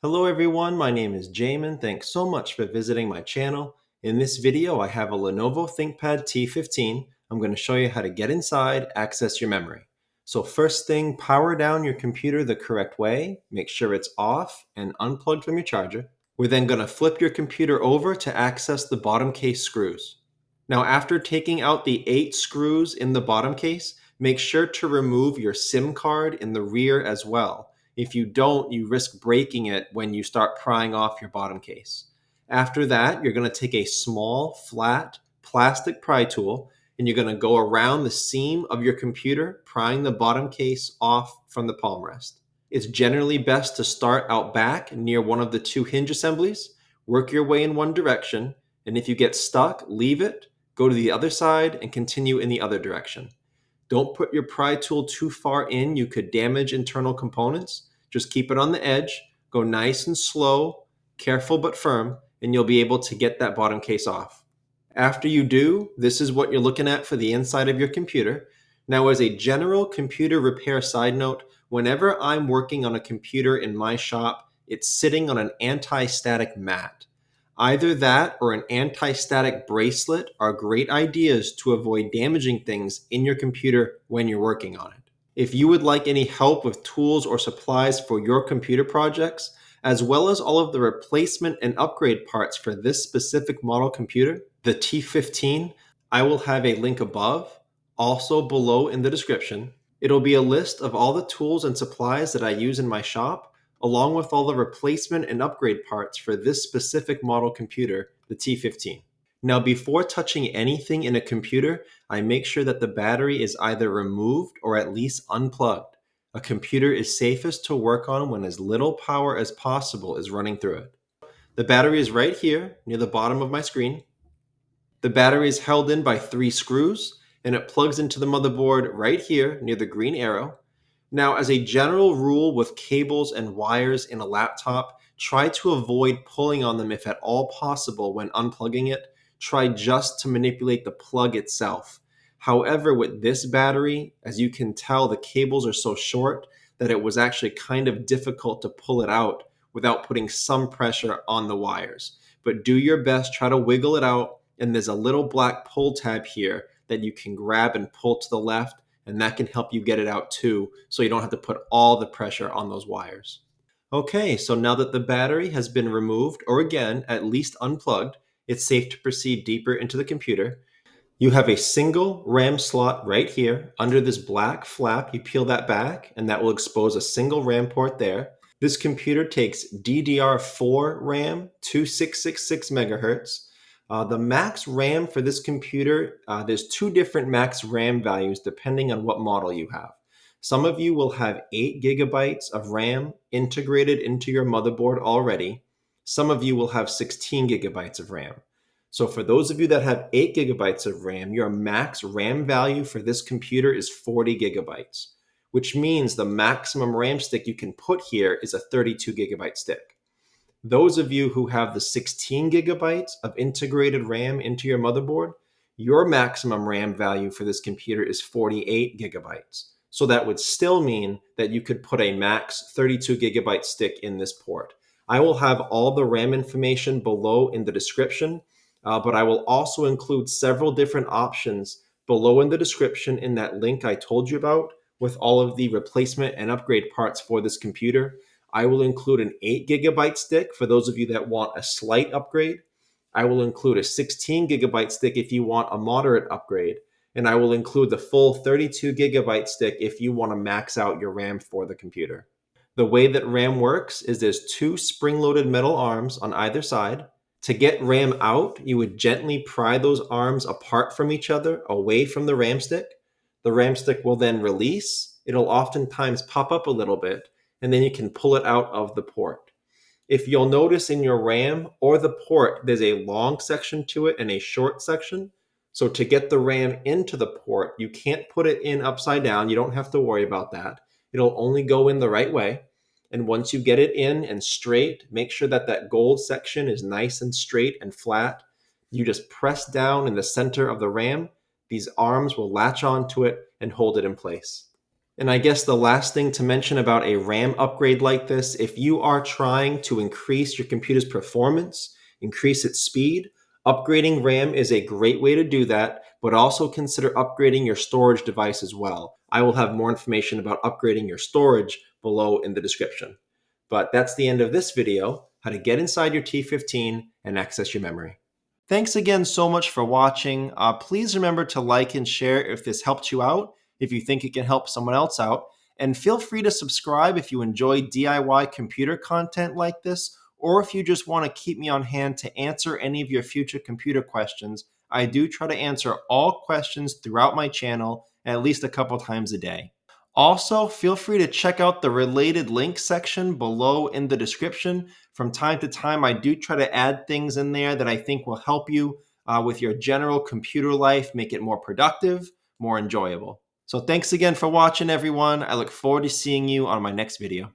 Hello everyone, my name is Jamin. Thanks so much for visiting my channel. In this video, I have a Lenovo ThinkPad T15. I'm going to show you how to get inside, access your memory. So first thing, power down your computer the correct way. Make sure it's off and unplugged from your charger. We're then going to flip your computer over to access the bottom case screws. Now after taking out the 8 screws in the bottom case, make sure to remove your SIM card in the rear as well. If you don't, you risk breaking it when you start prying off your bottom case. After that, you're going to take a small, flat, plastic pry tool and you're going to go around the seam of your computer, prying the bottom case off from the palm rest. It's generally best to start out back near one of the 2 hinge assemblies, work your way in one direction, and if you get stuck, leave it, go to the other side, and continue in the other direction. Don't put your pry tool too far in, you could damage internal components. Just keep it on the edge, go nice and slow, careful but firm, and you'll be able to get that bottom case off. After you do, this is what you're looking at for the inside of your computer. Now, as a general computer repair side note, whenever I'm working on a computer in my shop, it's sitting on an anti-static mat. Either that or an anti-static bracelet are great ideas to avoid damaging things in your computer when you're working on it. If you would like any help with tools or supplies for your computer projects, as well as all of the replacement and upgrade parts for this specific model computer, the T15, I will have a link above, also below in the description. It'll be a list of all the tools and supplies that I use in my shop, along with all the replacement and upgrade parts for this specific model computer, the T15. Now, before touching anything in a computer, I make sure that the battery is either removed or at least unplugged. A computer is safest to work on when as little power as possible is running through it. The battery is right here near the bottom of my screen. The battery is held in by 3 screws and it plugs into the motherboard right here near the green arrow. Now, as a general rule with cables and wires in a laptop, try to avoid pulling on them if at all possible when unplugging it. Try just to manipulate the plug itself. However, with this battery, as you can tell, the cables are so short that it was actually kind of difficult to pull it out without putting some pressure on the wires. But do your best, try to wiggle it out, and there's a little black pull tab here that you can grab and pull to the left, and that can help you get it out too, so you don't have to put all the pressure on those wires. Okay, so now that the battery has been removed, or again, at least unplugged, it's safe to proceed deeper into the computer. You have a single RAM slot right here under this black flap. You peel that back and that will expose a single RAM port there. This computer takes DDR4 RAM, 2666 megahertz. The max RAM for this computer, there's 2 different max RAM values depending on what model you have. Some of you will have 8 gigabytes of RAM integrated into your motherboard already. Some of you will have 16 gigabytes of RAM. So for those of you that have 8 gigabytes of RAM, your max RAM value for this computer is 40 gigabytes, which means the maximum RAM stick you can put here is a 32 gigabyte stick. Those of you who have the 16 gigabytes of integrated RAM into your motherboard, your maximum RAM value for this computer is 48 gigabytes. So that would still mean that you could put a max 32 gigabyte stick in this port. I will have all the RAM information below in the description, but I will also include several different options below in the description in that link I told you about with all of the replacement and upgrade parts for this computer. I will include an 8 gigabyte stick for those of you that want a slight upgrade. I will include a 16 gigabyte stick if you want a moderate upgrade. And I will include the full 32 gigabyte stick if you want to max out your RAM for the computer. The way that RAM works is there's 2 spring-loaded metal arms on either side. To get RAM out, you would gently pry those arms apart from each other, away from the RAM stick. The RAM stick will then release. It'll oftentimes pop up a little bit, and then you can pull it out of the port. If you'll notice in your RAM or the port, there's a long section to it and a short section. So to get the RAM into the port, you can't put it in upside down. You don't have to worry about that. It'll only go in the right way. And once you get it in and straight, make sure that that gold section is nice and straight and flat. You just press down in the center of the RAM. These arms will latch onto it and hold it in place. And I guess the last thing to mention about a RAM upgrade like this, if you are trying to increase your computer's performance, increase its speed, upgrading RAM is a great way to do that, but also consider upgrading your storage device as well. I will have more information about upgrading your storage below in the description. But that's the end of this video, how to get inside your T15 and access your memory. Thanks again so much for watching. Please remember to like and share if this helped you out, if you think it can help someone else out. And feel free to subscribe if you enjoy DIY computer content like this, or if you just want to keep me on hand to answer any of your future computer questions. I do try to answer all questions throughout my channel at least a couple times a day. Also, feel free to check out the related links section below in the description. From time to time, I do try to add things in there that I think will help you with your general computer life, make it more productive, more enjoyable. So thanks again for watching, everyone. I look forward to seeing you on my next video.